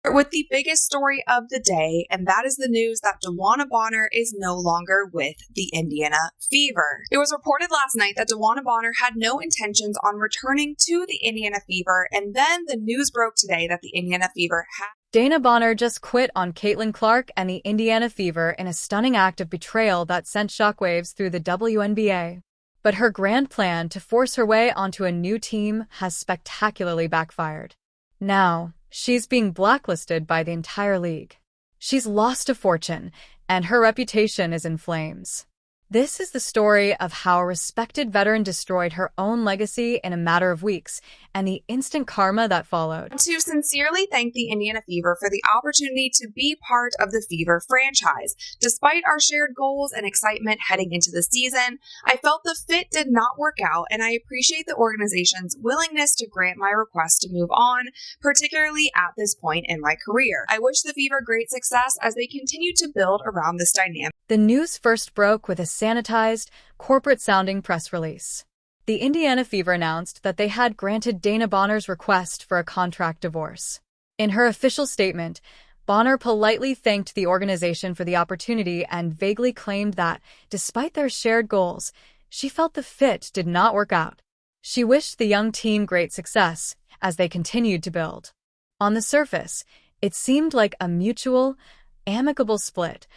With the biggest story of the day, and that is the news that DeWanna Bonner is no longer with the Indiana Fever. It was reported last night that DeWanna Bonner had no intentions on returning to the Indiana Fever, and then the news broke today that the Indiana Fever had. DeWanna Bonner just quit on Caitlyn Clark and the Indiana Fever in a stunning act of betrayal that sent shockwaves through the WNBA. But her grand plan to force her way onto a new team has spectacularly backfired. Now, she's being blacklisted by the entire league. She's lost a fortune, and her reputation is in flames. This is the story of how a respected veteran destroyed her own legacy in a matter of weeks, and the instant karma that followed. To sincerely thank the Indiana Fever for the opportunity to be part of the Fever franchise. Despite our shared goals and excitement heading into the season, I felt the fit did not work out, and I appreciate the organization's willingness to grant my request to move on, particularly at this point in my career. I wish the Fever great success as they continue to build around this dynamic. The news first broke with a sanitized, corporate-sounding press release. The Indiana Fever announced that they had granted DeWanna Bonner's request for a contract divorce. In her official statement, Bonner politely thanked the organization for the opportunity and vaguely claimed that, despite their shared goals, she felt the fit did not work out. She wished the young team great success as they continued to build. On the surface, it seemed like a mutual, amicable split,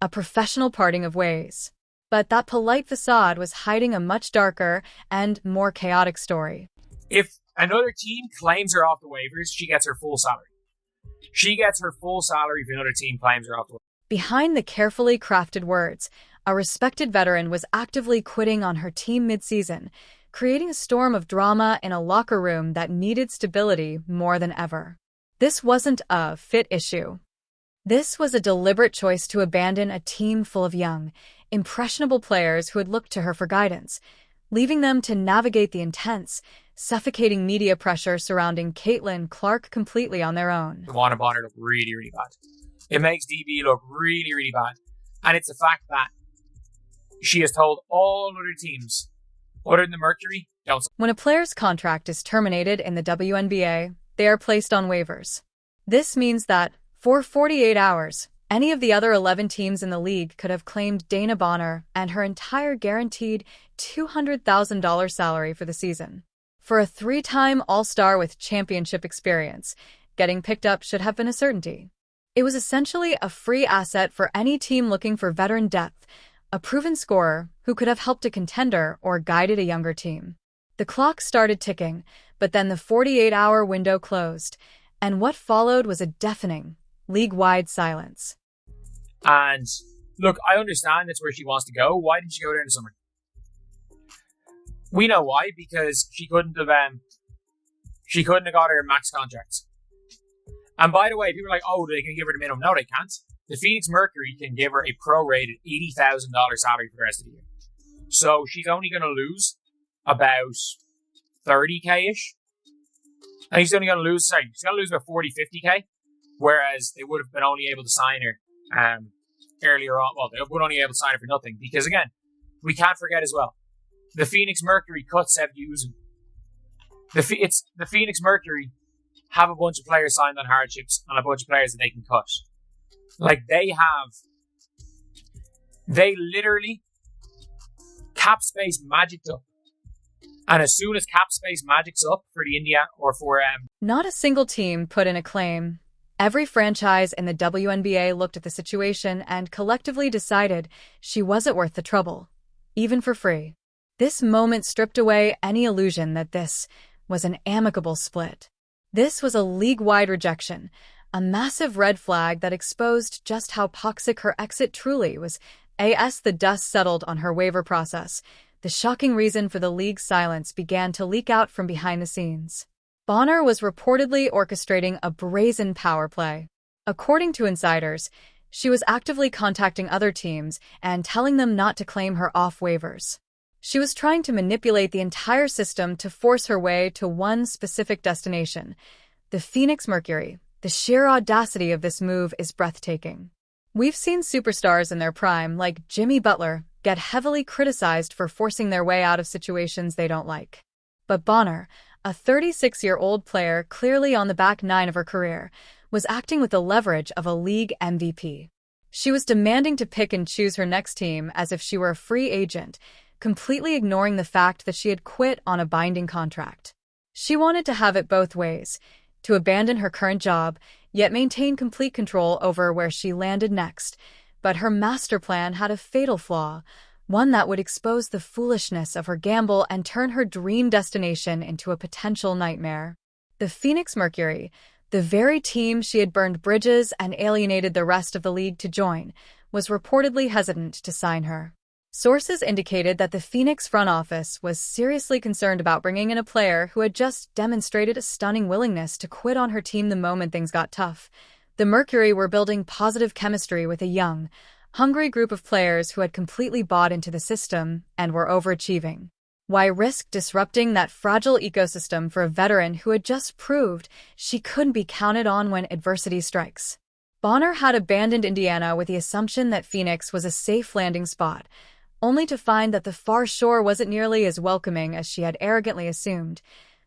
a professional parting of ways. But that polite facade was hiding a much darker and more chaotic story. If another team claims her off the waivers, she gets her full salary. She gets her full salary if another team claims her off the waivers. Behind the carefully crafted words, a respected veteran was actively quitting on her team mid-season, creating a storm of drama in a locker room that needed stability more than ever. This wasn't a fit issue. This was a deliberate choice to abandon a team full of young, impressionable players who had looked to her for guidance, leaving them to navigate the intense, suffocating media pressure surrounding Caitlyn Clark completely on their own. DeWanna Bonner look really, really bad. It makes DB look really, really bad. And it's the fact that she has told all other teams, other than the Mercury, don't. When a player's contract is terminated in the WNBA, they are placed on waivers. This means that, for 48 hours, any of the other 11 teams in the league could have claimed DeWanna Bonner and her entire guaranteed $200,000 salary for the season. For a three-time All-Star with championship experience, getting picked up should have been a certainty. It was essentially a free asset for any team looking for veteran depth, a proven scorer who could have helped a contender or guided a younger team. The clock started ticking, but then the 48-hour window closed, and what followed was a deafening, league-wide silence. And look, I understand that's where she wants to go. Why didn't she go there in the summer? We know why, because she couldn't have got her max contracts. And by the way, people are like, oh, they can give her the minimum. No, they can't. The Phoenix Mercury can give her a prorated $80,000 salary for the rest of the year. So she's only going to lose about 30K-ish. And she's going to lose about 40, 50K. Whereas they would have been only able to sign her earlier on. Well, they would only be able to sign her for nothing. Because again, we can't forget as well, the Phoenix Mercury cut Seb Hughes. The Phoenix Mercury have a bunch of players signed on hardships and a bunch of players that they can cut. Like they literally cap space magicked up. And as soon as cap space magics up for the India or for not a single team put in a claim. Every franchise in the WNBA looked at the situation and collectively decided she wasn't worth the trouble, even for free. This moment stripped away any illusion that this was an amicable split. This was a league-wide rejection, a massive red flag that exposed just how toxic her exit truly was. As the dust settled on her waiver process, the shocking reason for the league's silence began to leak out from behind the scenes. Bonner was reportedly orchestrating a brazen power play. According to insiders, she was actively contacting other teams and telling them not to claim her off waivers. She was trying to manipulate the entire system to force her way to one specific destination, the Phoenix Mercury. The sheer audacity of this move is breathtaking. We've seen superstars in their prime, like Jimmy Butler, get heavily criticized for forcing their way out of situations they don't like. But Bonner, a 36-year-old player clearly on the back nine of her career, was acting with the leverage of a league MVP. She was demanding to pick and choose her next team as if she were a free agent, completely ignoring the fact that she had quit on a binding contract. She wanted to have it both ways, to abandon her current job, yet maintain complete control over where she landed next. But her master plan had a fatal flaw, one that would expose the foolishness of her gamble and turn her dream destination into a potential nightmare. The Phoenix Mercury, the very team she had burned bridges and alienated the rest of the league to join, was reportedly hesitant to sign her. Sources indicated that the Phoenix front office was seriously concerned about bringing in a player who had just demonstrated a stunning willingness to quit on her team the moment things got tough. The Mercury were building positive chemistry with a young, hungry group of players who had completely bought into the system and were overachieving. Why risk disrupting that fragile ecosystem for a veteran who had just proved she couldn't be counted on when adversity strikes? Bonner had abandoned Indiana with the assumption that Phoenix was a safe landing spot, only to find that the far shore wasn't nearly as welcoming as she had arrogantly assumed.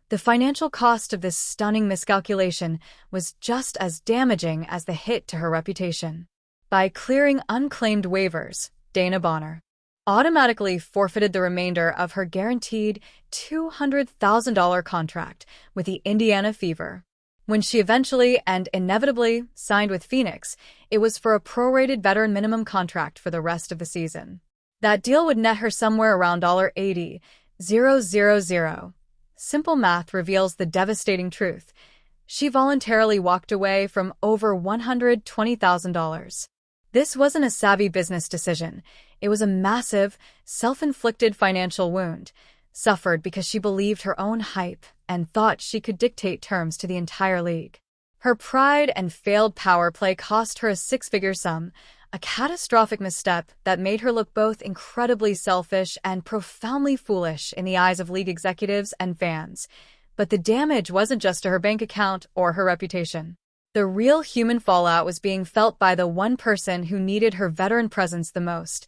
The financial cost of this stunning miscalculation was just as damaging as the hit to her reputation. By clearing unclaimed waivers, DeWanna Bonner automatically forfeited the remainder of her guaranteed $200,000 contract with the Indiana Fever. When she eventually and inevitably signed with Phoenix, it was for a prorated veteran minimum contract for the rest of the season. That deal would net her somewhere around $80,000. Simple math reveals the devastating truth. She voluntarily walked away from over $120,000. This wasn't a savvy business decision. It was a massive, self-inflicted financial wound, suffered because she believed her own hype and thought she could dictate terms to the entire league. Her pride and failed power play cost her a six-figure sum, a catastrophic misstep that made her look both incredibly selfish and profoundly foolish in the eyes of league executives and fans. But the damage wasn't just to her bank account or her reputation. The real human fallout was being felt by the one person who needed her veteran presence the most,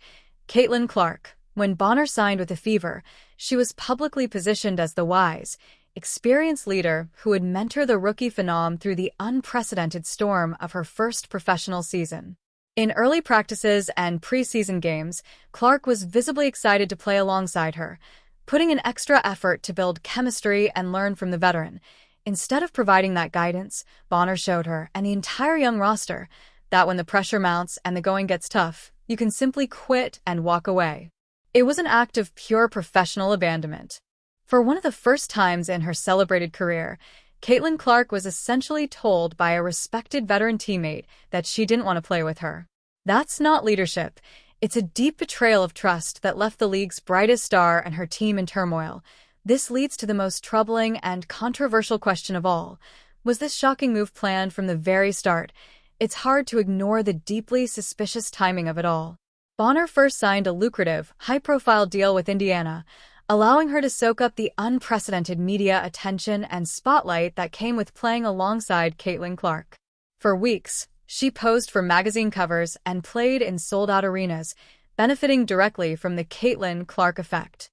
Caitlyn Clark. When Bonner signed with the Fever, she was publicly positioned as the wise, experienced leader who would mentor the rookie phenom through the unprecedented storm of her first professional season. In early practices and preseason games, Clark was visibly excited to play alongside her, putting in extra effort to build chemistry and learn from the veteran. Instead of providing that guidance, Bonner showed her and the entire young roster that when the pressure mounts and the going gets tough, you can simply quit and walk away. It was an act of pure professional abandonment. For one of the first times in her celebrated career, Caitlyn Clark was essentially told by a respected veteran teammate that she didn't want to play with her. That's not leadership. It's a deep betrayal of trust that left the league's brightest star and her team in turmoil. This leads to the most troubling and controversial question of all. Was this shocking move planned from the very start? It's hard to ignore the deeply suspicious timing of it all. Bonner first signed a lucrative, high-profile deal with Indiana, allowing her to soak up the unprecedented media attention and spotlight that came with playing alongside Caitlyn Clark. For weeks, she posed for magazine covers and played in sold-out arenas, benefiting directly from the Caitlyn Clark effect.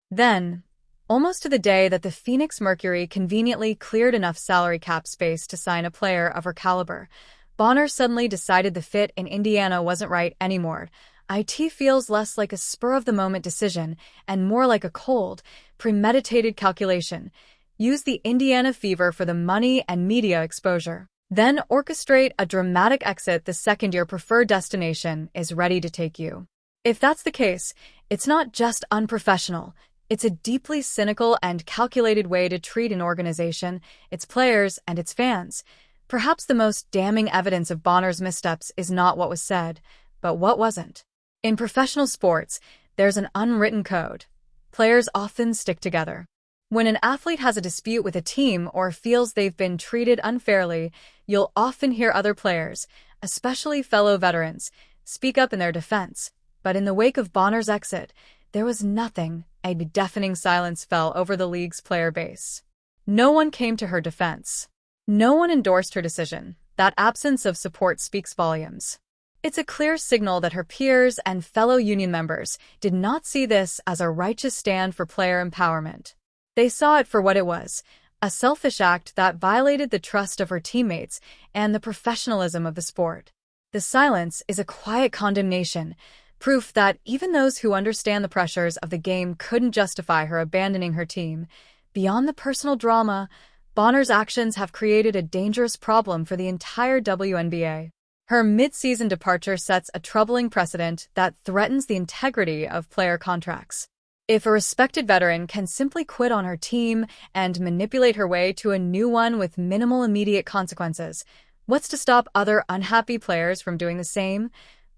Then, almost to the day that the Phoenix Mercury conveniently cleared enough salary cap space to sign a player of her caliber, Bonner suddenly decided the fit in Indiana wasn't right anymore. It feels less like a spur-of-the-moment decision and more like a cold, premeditated calculation. Use the Indiana Fever for the money and media exposure. Then orchestrate a dramatic exit the second your preferred destination is ready to take you. If that's the case, it's not just unprofessional. It's a deeply cynical and calculated way to treat an organization, its players, and its fans. Perhaps the most damning evidence of Bonner's missteps is not what was said, but what wasn't. In professional sports, there's an unwritten code. Players often stick together. When an athlete has a dispute with a team or feels they've been treated unfairly, you'll often hear other players, especially fellow veterans, speak up in their defense. But in the wake of Bonner's exit, there was nothing. A deafening silence fell over the league's player base. No one came to her defense. No one endorsed her decision. That absence of support speaks volumes. It's a clear signal that her peers and fellow union members did not see this as a righteous stand for player empowerment. They saw it for what it was, a selfish act that violated the trust of her teammates and the professionalism of the sport. The silence is a quiet condemnation, proof that even those who understand the pressures of the game couldn't justify her abandoning her team. Beyond the personal drama, Bonner's actions have created a dangerous problem for the entire WNBA. Her mid-season departure sets a troubling precedent that threatens the integrity of player contracts. If a respected veteran can simply quit on her team and manipulate her way to a new one with minimal immediate consequences, what's to stop other unhappy players from doing the same?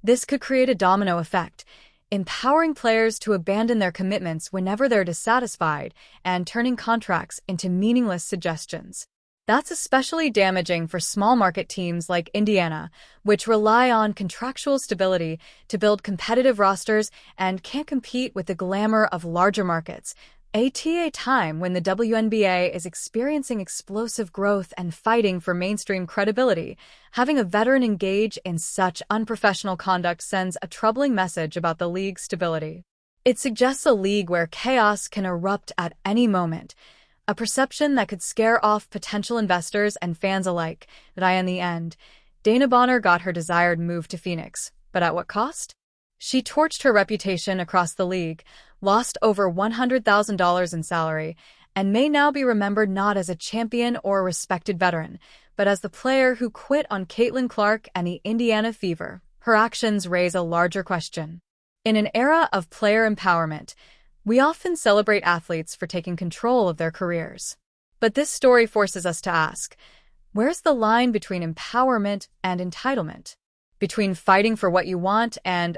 This could create a domino effect, empowering players to abandon their commitments whenever they're dissatisfied and turning contracts into meaningless suggestions. That's especially damaging for small market teams like Indiana, which rely on contractual stability to build competitive rosters and can't compete with the glamour of larger markets. At a time when the WNBA is experiencing explosive growth and fighting for mainstream credibility, having a veteran engage in such unprofessional conduct sends a troubling message about the league's stability. It suggests a league where chaos can erupt at any moment, a perception that could scare off potential investors and fans alike. In the end, DeWanna Bonner got her desired move to Phoenix, but at what cost? She torched her reputation across the league, lost over $100,000 in salary, and may now be remembered not as a champion or a respected veteran, but as the player who quit on Caitlyn Clark and the Indiana Fever. Her actions raise a larger question. In an era of player empowerment, we often celebrate athletes for taking control of their careers. But this story forces us to ask, where's the line between empowerment and entitlement? Between fighting for what you want and